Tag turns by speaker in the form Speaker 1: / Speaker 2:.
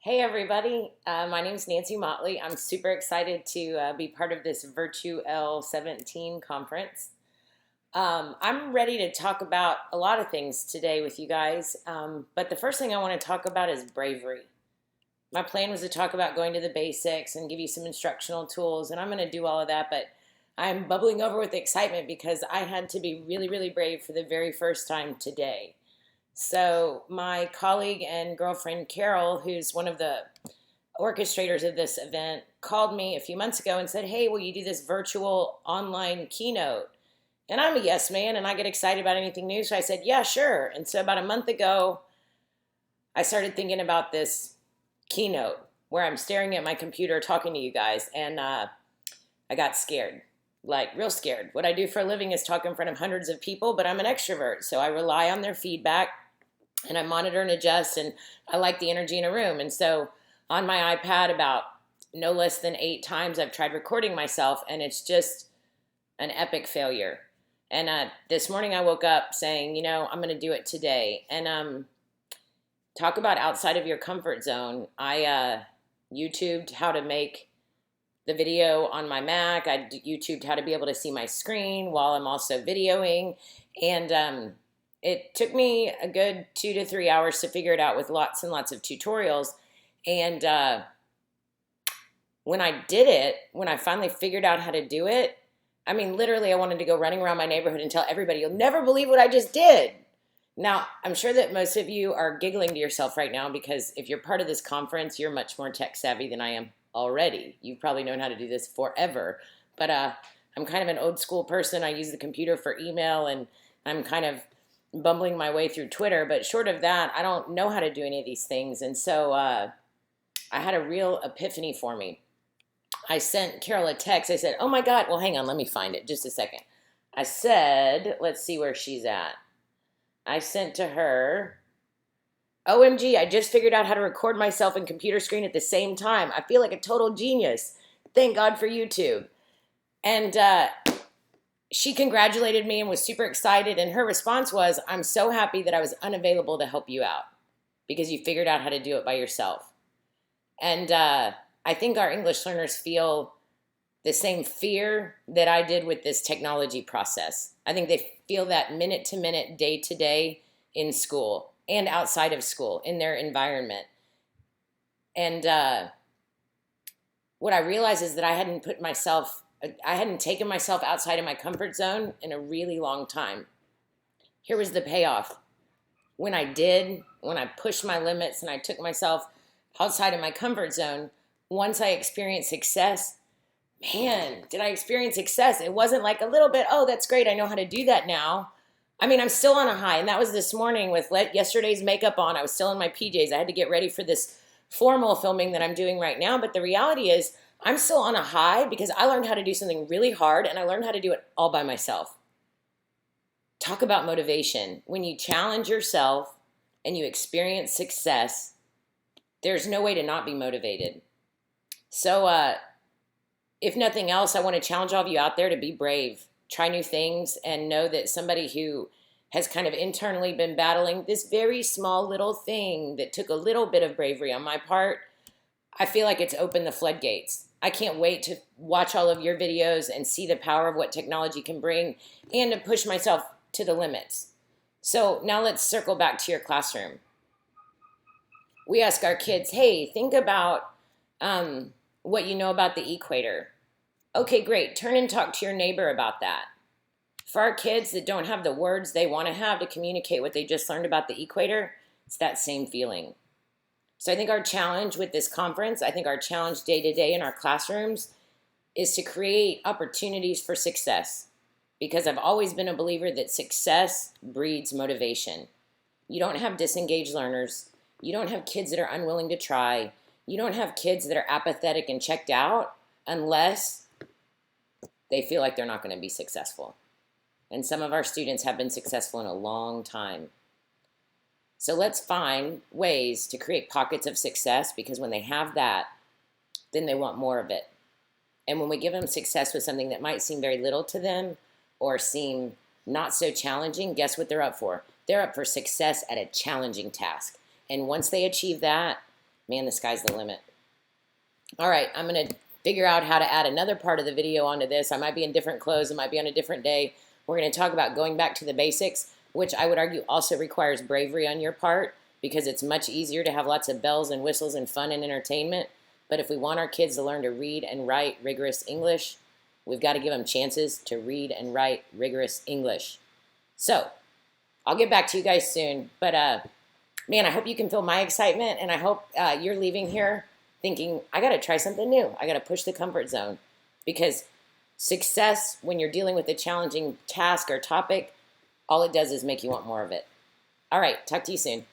Speaker 1: Hey everybody, my name is Nancy Motley. I'm super excited to be part of this VirtuEL17 conference. I'm ready to talk about a lot of things today with you guys, but the first thing I want to talk about is bravery. My plan was to talk about going to the basics and give you some instructional tools, and I'm going to do all of that, but I'm bubbling over with excitement because I had to be really, really brave for the very first time today. So, my colleague and girlfriend Carol, who's one of the orchestrators of this event, called me a few months ago and said, "Hey, will you do this virtual online keynote?" And I'm a yes man and I get excited about anything new. So I said, "Yeah, sure." And so, about a month ago, I started thinking about this keynote where I'm staring at my computer talking to you guys. And I got scared, like real scared. What I do for a living is talk in front of hundreds of people, but I'm an extrovert. So I rely on their feedback and I monitor and adjust, and I like the energy in a room. And so on my iPad, about no less than 8 times, I've tried recording myself, and it's just an epic failure. And this morning I woke up saying, I'm going to do it today. And talk about outside of your comfort zone. I YouTubed how to make the video on my Mac. I YouTubed how to be able to see my screen while I'm also videoing. And it took me a good 2 to 3 hours to figure it out with lots and lots of tutorials. And when I did it, when I finally figured out how to do it, I mean, literally, I wanted to go running around my neighborhood and tell everybody, "You'll never believe what I just did." Now, I'm sure that most of you are giggling to yourself right now because if you're part of this conference, you're much more tech savvy than I am already. You've probably known how to do this forever. But I'm kind of an old school person. I use the computer for email, and I'm kind of bumbling my way through Twitter. But short of that, I don't know how to do any of these things. And so I had a real epiphany for me. I sent Carol a text. I said, "Oh my God." Well, hang on, let me find it. Just a second. I said, let's see where she's at. I sent to her, "OMG, I just figured out how to record myself and computer screen at the same time. I feel like a total genius. Thank God for YouTube." And she congratulated me and was super excited. And her response was, "I'm so happy that I was unavailable to help you out because you figured out how to do it by yourself." And I think our English learners feel the same fear that I did with this technology process. I think they feel that minute to minute, day to day in school and outside of school in their environment. And what I realized is that I hadn't taken myself outside of my comfort zone in a really long time. Here was the payoff. When I pushed my limits and I took myself outside of my comfort zone, once I experienced success, man, did I experience success. It wasn't like a little bit, "Oh, that's great, I know how to do that now." I mean, I'm still on a high, and that was this morning with yesterday's makeup on. I was still in my PJs. I had to get ready for this formal filming that I'm doing right now, but the reality is I'm still on a high because I learned how to do something really hard, and I learned how to do it all by myself. Talk about motivation. When you challenge yourself and you experience success, there's no way to not be motivated. So, if nothing else, I want to challenge all of you out there to be brave, try new things, and know that somebody who has kind of internally been battling this very small little thing that took a little bit of bravery on my part, I feel like it's opened the floodgates. I can't wait to watch all of your videos and see the power of what technology can bring and to push myself to the limits. So now let's circle back to your classroom. We ask our kids, "Hey, think about what you know about the equator." Okay, great. Turn and talk to your neighbor about that. For our kids that don't have the words they want to have to communicate what they just learned about the equator, it's that same feeling. So I think our challenge with this conference, I think our challenge day to day in our classrooms is to create opportunities for success, because I've always been a believer that success breeds motivation. You don't have disengaged learners. You don't have kids that are unwilling to try. You don't have kids that are apathetic and checked out unless they feel like they're not going to be successful. And some of our students have been successful in a long time. So let's find ways to create pockets of success, because when they have that, then they want more of it. And when we give them success with something that might seem very little to them or seem not so challenging, guess what they're up for? They're up for success at a challenging task. And once they achieve that, Man, the sky's the limit. All right, I'm going to figure out how to add another part of the video onto this. I might be in different clothes. It might be on a different day. We're going to talk about going back to the basics, which I would argue also requires bravery on your part, because it's much easier to have lots of bells and whistles and fun and entertainment. But if we want our kids to learn to read and write rigorous English, we've got to give them chances to read and write rigorous English. So I'll get back to you guys soon. But man, I hope you can feel my excitement, and I hope you're leaving here thinking, I got to try something new. I got to push the comfort zone, because success, when you're dealing with a challenging task or topic, all it does is make you want more of it. All right, talk to you soon.